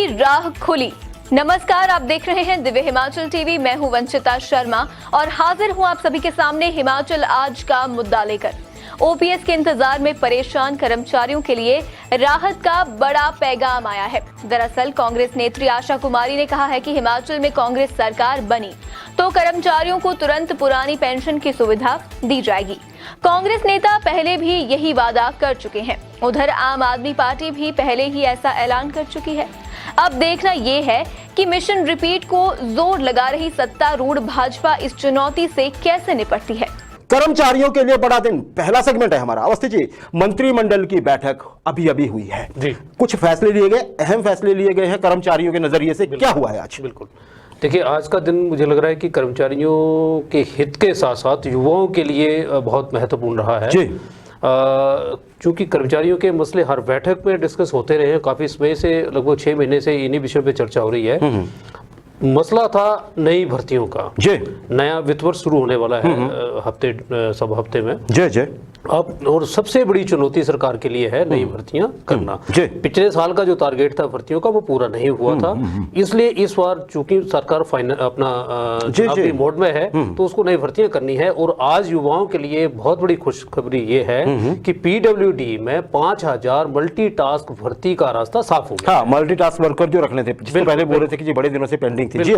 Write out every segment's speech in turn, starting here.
की राह खुली। नमस्कार, आप देख रहे हैं दिव्य हिमाचल टीवी। मैं हूं वंचिता शर्मा और हाजिर हूं आप सभी के सामने हिमाचल आज का मुद्दा लेकर। ओपीएस के इंतजार में परेशान कर्मचारियों के लिए राहत का बड़ा पैगाम आया है। दरअसल कांग्रेस नेत्री आशा कुमारी ने कहा है कि हिमाचल में कांग्रेस सरकार बनी तो कर्मचारियों को तुरंत पुरानी पेंशन की सुविधा दी जाएगी। कांग्रेस नेता पहले भी यही वादा कर चुके हैं। उधर आम आदमी पार्टी भी पहले ही ऐसा ऐलान कर चुकी है। अब देखना ये है कि मिशन रिपीट को जोर लगा रही सत्तारूढ़ भाजपा इस चुनौती से कैसे निपटती है। कर्मचारियों के लिए बड़ा दिन, पहला सेगमेंट है हमारा। अवस्थी जी, मंत्रिमंडल की बैठक अभी अभी हुई है जी। कुछ फैसले लिए गए, अहम फैसले लिए गए हैं कर्मचारियों के नजरिए से। क्या हुआ है आज? बिल्कुल, देखिए आज का दिन मुझे लग रहा है कि कर्मचारियों के हित के साथ साथ युवाओं के लिए बहुत महत्वपूर्ण रहा है जी। चूंकि कर्मचारियों के मसले हर बैठक में डिस्कस होते रहे हैं, काफ़ी समय से, लगभग 6 महीने से इन्हीं विषयों पे चर्चा हो रही है। मसला था नई भर्तियों का जी। नया वित्त वर्ष शुरू होने वाला है सब हफ्ते में जी जी। अब और सबसे बड़ी चुनौती सरकार के लिए है नई भर्तियां करना। पिछले साल का जो टारगेट था भर्तियों का वो पूरा नहीं हुआ था, इसलिए इस बार चूंकि सरकार अपना चुनावी मोड में है तो उसको नई भर्तियां करनी है। और आज युवाओं के लिए बहुत बड़ी खुशखबरी ये है कि पीडब्ल्यूडी में 5000 मल्टीटास्क भर्ती का रास्ता साफ हो गया। मल्टीटास्क वर्कर जो रखने थे, पहले बोल रहे थे कि बड़े दिनों से पेंडिंग थी। जी,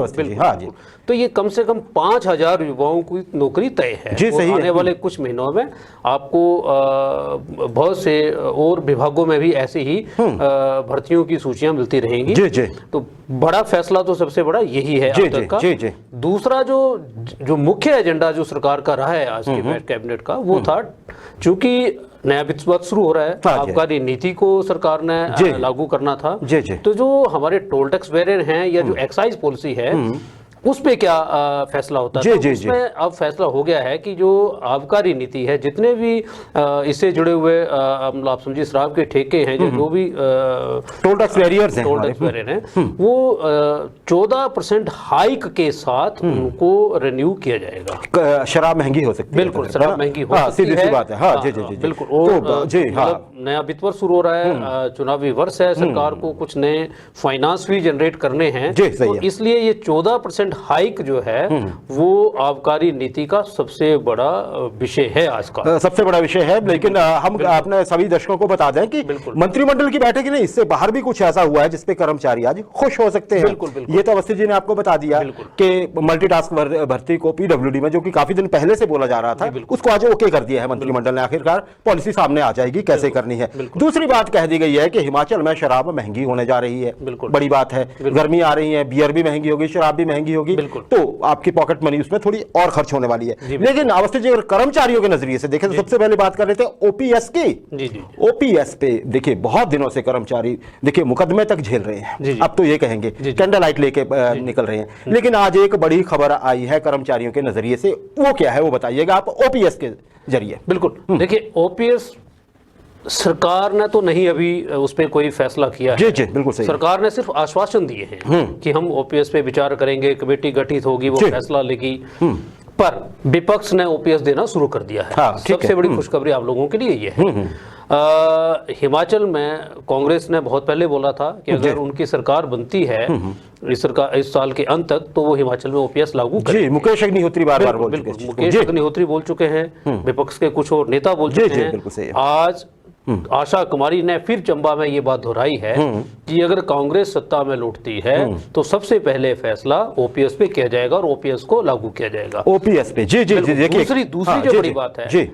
तो ये कम से कम 5000 युवाओं की नौकरी तय है। जी, सही आने वाले कुछ महीनों में आपको बहुत से और विभागों में भी ऐसी ही भर्तियों की सूचियां मिलती रहेंगी। जी, जी। तो बड़ा फैसला तो सबसे बड़ा यही है आज तक का। जी, जी। दूसरा जो मुख्य एजेंडा जो सरकार का रहा है आज के कैबिनेट का, वो था चूंकि नया वित्त वर्ष शुरू हो रहा है, आबकारी नीति को सरकार ने लागू करना था। तो जो हमारे टोल टैक्स बेरियर हैं या जो एक्साइज पॉलिसी है उस पे क्या फैसला होता है, तो उसमें अब फैसला हो गया है कि जो आबकारी नीति है, जितने भी इससे जुड़े हुए आप समझिए शराब के ठेके हैं, जो भी टोल टैक्स बैरियर्स हैं, वो 14% हाइक के साथ उनको रिन्यू किया जाएगा। शराब महंगी हो सकती है, बिल्कुल शराब महंगी हो सकती है, सीधी बात है। जी जी जी बिल्कुल। और नया वित्त वर्ष शुरू हो रहा है, चुनावी वर्ष है, सरकार को कुछ नए फाइनेंस भी जनरेट करने हैं, तो इसलिए ये 14% हाइक जो है वो आबकारी नीति का सबसे बड़ा विषय है आज का, सबसे बड़ा विषय है। लेकिन हम अपने सभी दर्शकों को बता दें कि मंत्रिमंडल की बैठक ही नहीं, इससे बाहर भी कुछ ऐसा हुआ है जिसपे कर्मचारी आज खुश हो सकते हैं। ये तो अवस्थी जी ने आपको बता दिया कि मल्टीटास्क भर्ती को पीडब्ल्यूडी में, जो कि काफी दिन पहले से बोला जा रहा था, उसको आज ओके कर दिया है मंत्रिमंडल ने। आखिरकार पॉलिसी सामने आ जाएगी कैसे करनी है। दूसरी बात कह दी गई है कि हिमाचल में शराब महंगी होने जा रही है, बड़ी बात है। गर्मी आ रही है, बियर भी महंगी होगी, शराब भी महंगी होगी, तो आपकी पॉकेट मनी उसमें थोड़ी और खर्च होने वाली है। लेकिन अवस्थी जी, अगर कर्मचारियों के नजरिए से देखें तो सबसे पहले बात कर रहे थे ओपीएस की। ओपीएस पे देखिए बहुत दिनों से कर्मचारी देखिए मुकदमे तक झेल रहे हैं, अब तो ये कहेंगे कैंडल लाइट लेके निकल रहे हैं। लेकिन आज एक बड़ी खबर आई है कर्मचारियों के नजरिए से, वो क्या है वो बताइएगा आप ओपीएस के जरिए। बिल्कुल, देखिए ओपीएस सरकार ने तो नहीं अभी उस पर कोई फैसला किया है। जी, बिल्कुल सही। सरकार ने सिर्फ आश्वासन दिए हैं कि हम ओपीएस पे विचार करेंगे, कमेटी गठित होगी, वो फैसला लेगी। पर विपक्ष ने ओपीएस देना शुरू कर दिया है। सबसे बड़ी खुशखबरी आप लोगों के लिए ये है। हिमाचल में कांग्रेस ने बहुत पहले बोला था कि अगर उनकी सरकार बनती है इस साल के अंत तक, तो वो हिमाचल में ओपीएस लागू करेंगे। मुकेश अग्निहोत्री बार-बार बोल चुके हैं। मुकेश अग्निहोत्री बोल चुके हैं, विपक्ष के कुछ और नेता बोल चुके हैं। आज आशा कुमारी ने फिर चंबा में ये बात दोहराई है कि अगर कांग्रेस सत्ता में लौटती है तो सबसे पहले फैसला ओपीएस पे किया जाएगा और ओपीएस को लागू किया जाएगा। ओपीएस पे जी जी जी। दूसरी जो बड़ी बात है,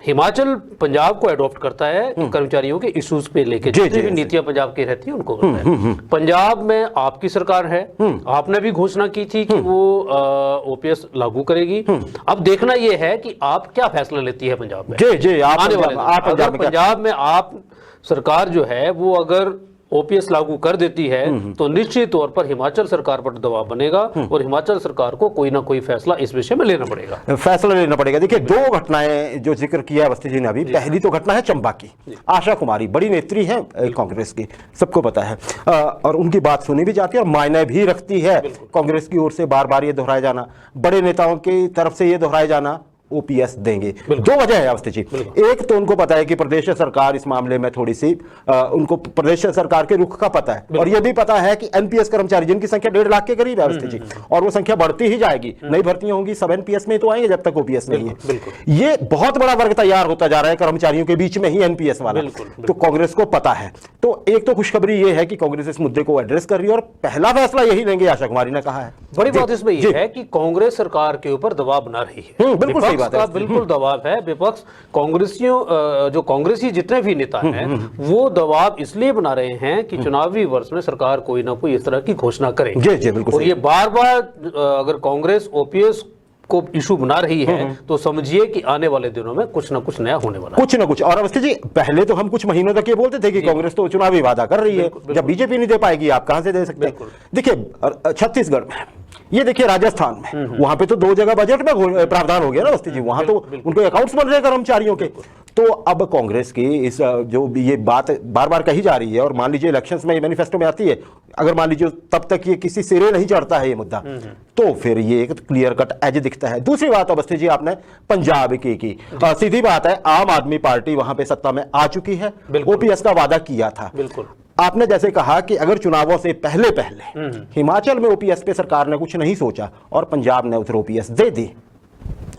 हिमाचल पंजाब को अडॉप्ट करता है कर्मचारियों के इश्यूज पे लेके, जितनी भी नीतियां पंजाब की रहती है उनको करता है। पंजाब में आपकी सरकार है, आपने भी घोषणा की थी कि वो ओपीएस लागू करेगी। अब देखना यह है कि आप क्या फैसला लेती है पंजाब में। जी, आने वाले पंजाब में आप सरकार जो है वो अगर ओपीएस लागू कर देती है तो निश्चित तौर पर हिमाचल सरकार पर दबाव बनेगा और हिमाचल सरकार को कोई ना कोई फैसला इस विषय में लेना पड़ेगा। देखिए दो घटनाएं जो जिक्र किया है अवस्थी जी ने अभी। पहली तो घटना है चंबा की। आशा कुमारी बड़ी नेत्री है कांग्रेस की, सबको पता है, और उनकी बात सुनी भी जाती है और मायने भी रखती है। कांग्रेस की ओर से बार बार ये दोहराया जाना, बड़े नेताओं की तरफ से ये दोहराया जाना ओपीएस देंगे। दो वजह है अवस्थी जी। एक तो उनको पता है कि प्रदेश सरकार इस मामले में थोड़ी सी उनको प्रदेश सरकार के रुख का पता है, और ये भी पता है कि एनपीएस कर्मचारी जिनकी संख्या 1.5 लाख के करीब है अवस्थी जी, और वो संख्या बढ़ती ही जाएगी, नई भर्तियां होंगी, सब एनपीएस में तो आएंगे जब तक ओपीएस नहीं है। ये बहुत बड़ा वर्ग तैयार होता जा रहा है कर्मचारियों के बीच में ही एनपीएस वाला, तो कांग्रेस को पता है। तो एक तो खुशखबरी ये है कि कांग्रेस इस मुद्दे को एड्रेस कर रही है और पहला फैसला यही लेंगे, आशा कुमारी ने कहा है। बड़ी बात इसमें यह है कि कांग्रेस सरकार के ऊपर दबाव बना रही है। बिल्कुल सही बात है, बिल्कुल दबाव है। विपक्ष कांग्रेसियों जो कांग्रेसी जितने भी नेता हैं वो दबाव इसलिए बना रहे हैं कि चुनावी वर्ष में सरकार कोई ना कोई इस तरह की घोषणा करे। और ये बार बार अगर कांग्रेस ओपीएस को इशू बना रही है तो समझिए कि आने वाले दिनों में कुछ ना कुछ नया होने वाला है। कुछ ना कुछ। और अवस्थी जी, पहले तो हम कुछ महीनों तक ये बोलते थे कि कांग्रेस तो चुनावी वादा कर रही है, जब बीजेपी नहीं दे पाएगी आप कहां से दे सकते हैं। देखिए छत्तीसगढ़ में, ये देखिए राजस्थान में, वहां पे तो 2 जगह बजट में प्रावधान हो गया ना अवस्थी जी, वहां तो उनको अकाउंट्स बन रहे हैं कर्मचारियों के। तो अब कांग्रेस की इस जो ये बात बार बार कही जा रही है, और मान लीजिए इलेक्शंस में ये मैनिफेस्टो में आती है, अगर मान लीजिए तब तक ये किसी सिरे नहीं चढ़ता है ये मुद्दा, तो फिर ये एक क्लियर कट एज दिखता है। दूसरी बात अवस्थी जी, आपने पंजाब की सीधी बात है, आम आदमी पार्टी वहां पे सत्ता में आ चुकी है, ओपीएस का वादा किया था। आपने जैसे कहा कि अगर चुनावों से पहले हिमाचल में ओपीएस पे सरकार ने कुछ नहीं सोचा और पंजाब ने उधर ओपीएस दे दी,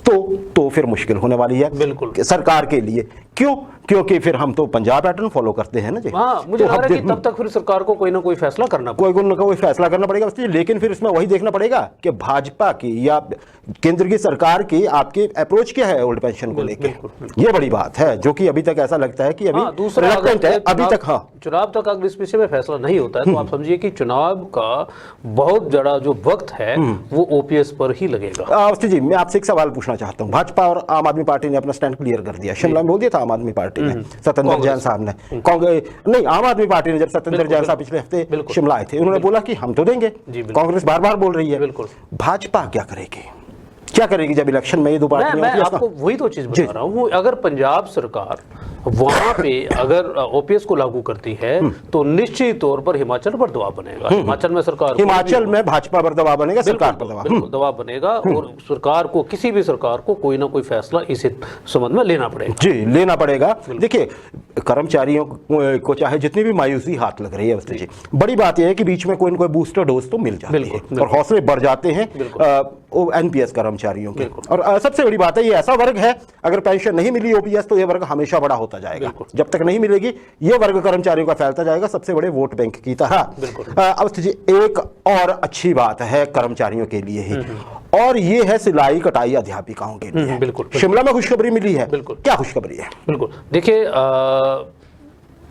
तो फिर मुश्किल होने वाली है बिल्कुल सरकार के लिए। क्यों? क्योंकि फिर हम तो पंजाब पैटर्न फॉलो करते हैं ना जी। मुझे लग रहा है कि तब तक फिर सरकार को कोई ना कोई फैसला करना कोई फैसला करना पड़ेगा। लेकिन फिर इसमें वही देखना पड़ेगा कि भाजपा की या केंद्र की सरकार की आपकी अप्रोच क्या है ओल्ड पेंशन को लेकर। ये बड़ी बात है जो कि अभी तक ऐसा लगता है कि अभी रिलक्टेंट है अभी तक। हाँ, चुनाव तक अगर इस विषय में फैसला नहीं होता है तो आप समझिए कि चुनाव का बहुत बड़ा जो वक्त है वो ओपीएस पर ही लगेगा। अवस्थी जी, मैं आपसे एक सवाल पूछना चाहता हूँ। भाजपा और आम आदमी पार्टी ने अपना स्टैंड क्लियर कर दिया। शिमला में बोल दिया था आम आदमी पार्टी ने, सत्येंद्र जैन साहब ने, कांग्रेस नहीं आम आदमी पार्टी ने, जब सत्येंद्र जैन साहब पिछले हफ्ते शिमला आए थे, उन्होंने बोला कि हम तो देंगे। कांग्रेस बार बार बोल रही है। भाजपा क्या करेगी जब इलेक्शन में ये 2 पार्टियां? मैं आपको वही तो चीज बता रहा हूँ। अगर पंजाब सरकार वहां पे अगर ओपीएस को लागू करती है तो निश्चित तौर पर हिमाचल पर दबाव बनेगा। हिमाचल में सरकार, हिमाचल में भाजपा पर दबाव बनेगा, सरकार पर दबाव बनेगा, और सरकार को, किसी भी सरकार को कोई ना कोई फैसला इस संबंध में लेना पड़ेगा। जी, लेना पड़ेगा। देखिए, कर्मचारियों को चाहे जितनी भी मायूसी हाथ लग रही है उससे जी, बड़ी बात यह है कि बीच में कोई ना कोई बूस्टर डोज तो मिल जाती है और हौसले बढ़ जाते हैं एनपीएस कर्मचारियों के। और सबसे बड़ी बात है, ये ऐसा वर्ग है, अगर पेंशन नहीं मिली ओपीएस तो ये वर्ग हमेशा बड़ा होता जाएगा। जब तक नहीं मिलेगी ये वर्ग कर्मचारियों का फैलता जाएगा, सबसे बड़े वोट बैंक की तरह। अवस्थी जी, एक और अच्छी बात है कर्मचारियों के लिए ही, और ये है सिलाई कटाई अध्यापिकाओं के लिए। बिल्कुल, शिमला में खुशखबरी मिली है। क्या खुशखबरी है? बिल्कुल, देखिए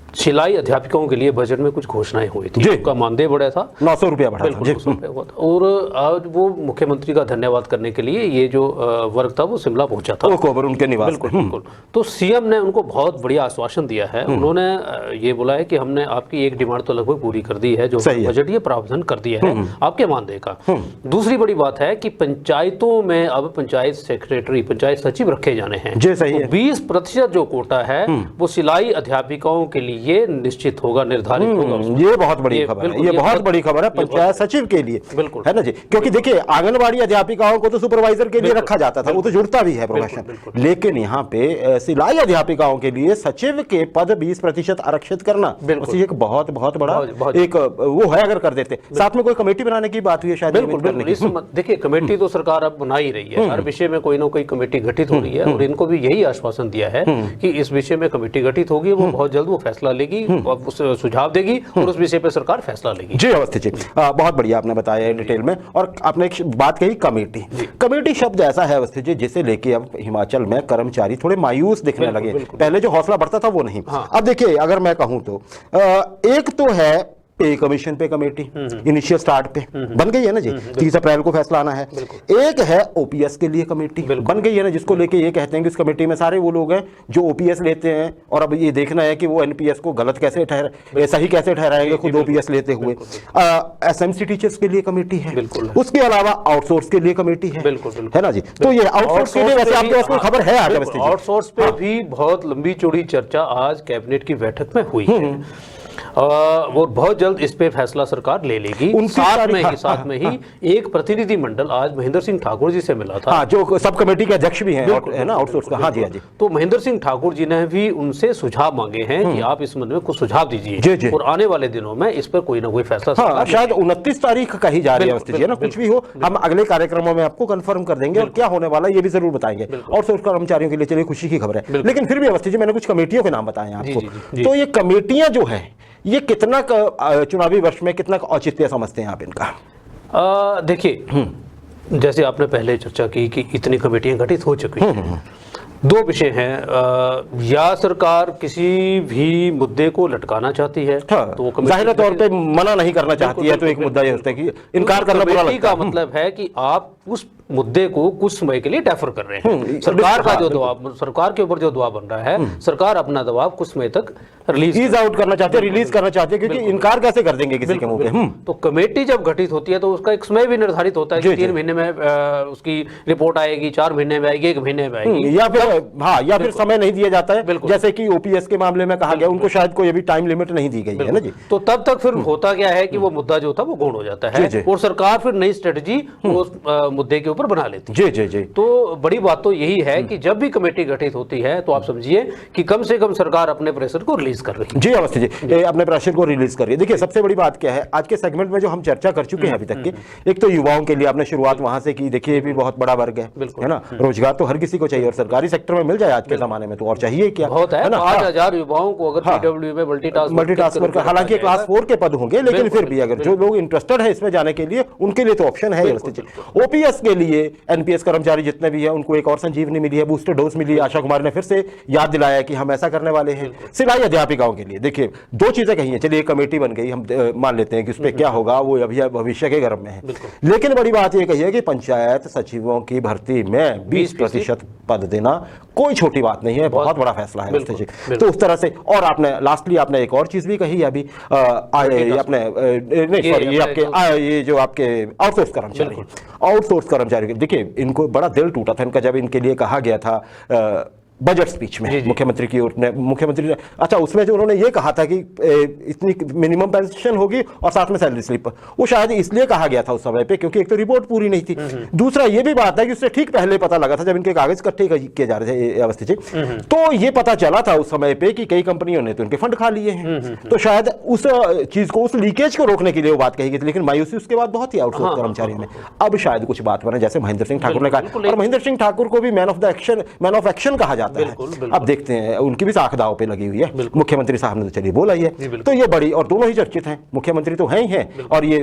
सिलाई अध्यापकों के लिए बजट में कुछ घोषणाएं हुई थी, उनका मानदेय बढ़ा था, 900 रुपया बढ़ा था। हुआ था। और आज वो मुख्यमंत्री का धन्यवाद करने के लिए ये जो वर्ग था वो शिमला पहुंचा था, उनके निवास। बिल्कुल। तो सीएम ने उनको बहुत बढ़िया आश्वासन दिया है। उन्होंने ये बोला है कि हमने आपकी एक डिमांड तो लगभग पूरी कर दी है, जो बजट ये प्रावधान कर दिया है आपके मानदेय का। दूसरी बड़ी बात है कि पंचायतों में अब पंचायत सेक्रेटरी, पंचायत सचिव रखे जाने हैं। 20% जो कोटा है वो सिलाई अध्यापिकाओं के लिए ये निश्चित होगा, निर्धारित होगा। ये बहुत बड़ी खबर है, ये बहुत बड़ी खबर है पंचायत सचिव के लिए, बिल्कुल है ना जी। क्योंकि देखिए, आंगनबाड़ी अध्यापिकाओं को तो सुपरवाइजर के लिए रखा जाता था, वो तो जुड़ता भी है प्रोफेशन, लेकिन यहाँ पे सिलाई अध्यापिकाओं के लिए सचिव के पद 20% आरक्षित करना एक बहुत बड़ा एक वो है। अगर कर देते, साथ में कोई कमेटी बनाने की बात हुई है शायद। देखिए, कमेटी तो सरकार अब बना ही रही है, हर विषय में कोई ना कोई कमेटी गठित हो रही है, और इनको भी यही आश्वासन दिया है कि इस विषय में कमेटी गठित होगी, वो बहुत जल्द वो फैसला लेगी, सुझाव देगी और उस विषय पर सरकार फैसला लेगी। जी अवस्थी जी, बहुत बढ़िया आपने बताया डिटेल में। और आपने एक बात कही कमेटी शब्द ऐसा है अवस्थी जी जिसे लेके अब हिमाचल में कर्मचारी थोड़े मायूस दिखने लगे। पहले जो हौसला बढ़ता था वो नहीं। अब देखिए, अगर मैं कहूं तो एक तो है पे कमीशन पे कमेटी, इनिशियल स्टार्ट पे बन गई है ना जी, 30 अप्रैल को फैसला आना है। एक है ओपीएस के लिए कमेटी बन गई है ना, जिसको लेके ये कहते हैं कि इस कमेटी में सारे वो लोग हैं जो ओपीएस लेते हैं, और अब ये देखना है कि वो एनपीएस को गलत कैसे सही कैसे ठहराएंगे खुद ओपीएस लेते हुए। एसएमसी टीचर्स के लिए कमेटी है, उसके अलावा आउटसोर्स के लिए कमेटी है ना जी। तो ये आउटसोर्स के लिए वैसे आपके पास कोई खबर है? आउटसोर्स पे भी बहुत लंबी चौड़ी चर्चा आज कैबिनेट की बैठक में हुई है। वो बहुत जल्द इस पे फैसला सरकार ले लेगी। साथ में ही एक प्रतिनिधि मंडल आज महेंद्र सिंह ठाकुर जी से मिला था, जो सब कमेटी के अध्यक्ष भी हैं, है ना, आउटसोर्स का। हाँ जी, हाँ जी। तो महेंद्र सिंह ठाकुर जी ने भी उनसे सुझाव मांगे हैं कि आप इस संबंध में कुछ सुझाव दीजिए और आने वाले दिनों में इस पर कोई ना कोई फैसला शायद 29 तारीख कही जा रही है ना, कुछ भी हो हम अगले कार्यक्रमों में आपको कंफर्म कर देंगे और क्या होने वाला है ये भी जरूर बताएंगे। और सोर्स कर्मचारियों के लिए चलिए खुशी की खबर है। लेकिन फिर भी अवस्थी जी, मैंने कुछ कमेटियों के नाम बताए आपको, तो ये कमेटियां जो है ये कितना चुनावी वर्ष में कितना औचित्य समझते हैं आप इनका? देखिए, जैसे आपने पहले चर्चा की कि इतनी कमेटियां गठित हो चुकी हैं। दो विषय हैं, या सरकार किसी भी मुद्दे को लटकाना चाहती है तो वो जाहिर तौर पे मना नहीं करना चाहती है, तो एक मुद्दा ये होता है कि इनकार करना बुरा लगता है। का मतलब है कि आप उस मुद्दे को कुछ समय के लिए डेफर कर रहे हैं। सरकार का जो दबाव, सरकार के ऊपर जो दबाव बन रहा है, सरकार अपना दबाव कुछ समय तक रिलीज आउट करना चाहते हैं, रिलीज करना चाहते हैं, क्योंकि इनकार कैसे कर देंगे किसी के मुंह पे। तो कमेटी जब गठित होती है तो उसका एक समय भी निर्धारित होता है कि 3 महीने में उसकी रिपोर्ट आएगी, 4 महीने में आएगी, 1 महीने में आएगी, या फिर समय नहीं दिया जाता है, जैसे कि ओपीएस के मामले में कहा गया, उनको शायद कोई अभी टाइम लिमिट नहीं दी गई है ना जी। तो तब तक फिर होता क्या है कि वो मुद्दा जो था वो गौण हो जाता है और सरकार फिर नई स्ट्रेटजी उस मुद्दे के ऊपर बना लेती है। जी। तो बड़ी बात तो यही है कि जब भी कमेटी गठित होती है तो आप समझिए कि कम से कम सरकार अपने प्रेशर को रिलीज कर रही है। जी अवस्थी जी, अपने प्रेशर को रिलीज कर रही है। देखिए, सबसे बड़ी बात क्या है आज के सेगमेंट में जो हम चर्चा कर चुके हैं अभी तक की, एक तो युवाओं के लिए आपने शुरुआत वहां से की। देखिए, ये भी बहुत बड़ा वर्ग है ना, रोजगार तो हर किसी को चाहिए और सरकारी सेक्टर में मिल जाए आज के जमाने में तो और चाहिए क्या, बहुत है ना। 5000 युवाओं को अगर पीडब्ल्यू में मल्टीटास्कर, हालांकि क्लास 4 के पद होंगे, लेकिन फिर भी अगर जो लोग इंटरेस्टेड है इसमें जाने के लिए, उनके लिए तो ऑप्शन है। ओपीएस के लिए एनपीएस कर्मचारी जितने भी है उनको एक और संजीवनी मिली है, बूस्टर डोज मिली। आशा कुमार ने फिर से याद दिलाया कि हम ऐसा करने वाले हैं। सिलाई अध्यापिकाओं के लिए देखिए 2 चीजें कही हैं। चलिए, कमेटी बन गई, हम मान लेते हैं कि उस पर क्या होगा वो अभी भविष्य के गर्भ में है, लेकिन बड़ी बात यह कही है कि पंचायत सचिवों की भर्ती में 20% पद देना कोई छोटी बात नहीं है, बहुत बड़ा फैसला है जी। तो उस तरह से, और आपने लास्टली आपने एक और चीज भी कही अभी, अपने नहीं सॉरी, ये आपके ये जो आपके आउटसोर्स कर्मचारी, देखिए इनको बड़ा दिल टूटा था इनका जब इनके लिए कहा गया था बजट स्पीच में मुख्यमंत्री की ओर ने, मुख्यमंत्री ने, अच्छा उसमें जो उन्होंने ये कहा था कि इतनी मिनिमम पेंशन होगी और साथ में सैलरी स्लिप, वो शायद इसलिए कहा गया था उस समय पे क्योंकि एक तो रिपोर्ट पूरी नहीं थी, दूसरा ये भी बात है कि उससे ठीक पहले पता लगा था जब इनके कागज इकट्ठे किए जा रहे थे अवस्थी जी, तो ये पता चला था उस समय पे कि कई कंपनियों ने तो उनके फंड खा लिए हैं, तो शायद उस चीज को, उस लीकेज को रोकने के लिए वो बात कही गई थी, लेकिन मायूसी उसके बाद बहुत ही आउटसोर्स कर्मचारियों में। अब शायद कुछ बात बने, जैसे महेंद्र सिंह ठाकुर ने कहा, और महेंद्र सिंह ठाकुर को भी मैन ऑफ एक्शन कहा जाता है। अब देखते हैं, उनकी भी साख दांव पे लगी हुई है, मुख्यमंत्री साहब ने तो चलिए बोला ही है, तो ये बड़ी, और दोनों ही चर्चित हैं, मुख्यमंत्री तो हैं ही हैं और ये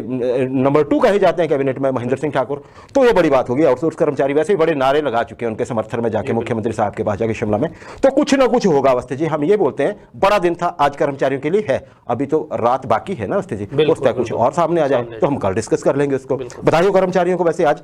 नंबर 2 कहे जाते हैं कैबिनेट में महेंद्र सिंह ठाकुर, तो ये बड़ी बात होगी। आउटसोर्स कर्मचारी वैसे ही बड़े नारे लगा चुके हैं उनके समर्थन में जाके मुख्यमंत्री साहब के पास जाके शिमला में, तो कुछ ना कुछ होगा अवस्थी जी। हम ये बोलते हैं बड़ा दिन था आज कर्मचारियों के लिए, है अभी तो रात बाकी है ना अवस्थी जी, हो सकता है कुछ और सामने आ जाए तो हम कल डिस्कस कर लेंगे उसको। बधाई हो कर्मचारियों को वैसे आज।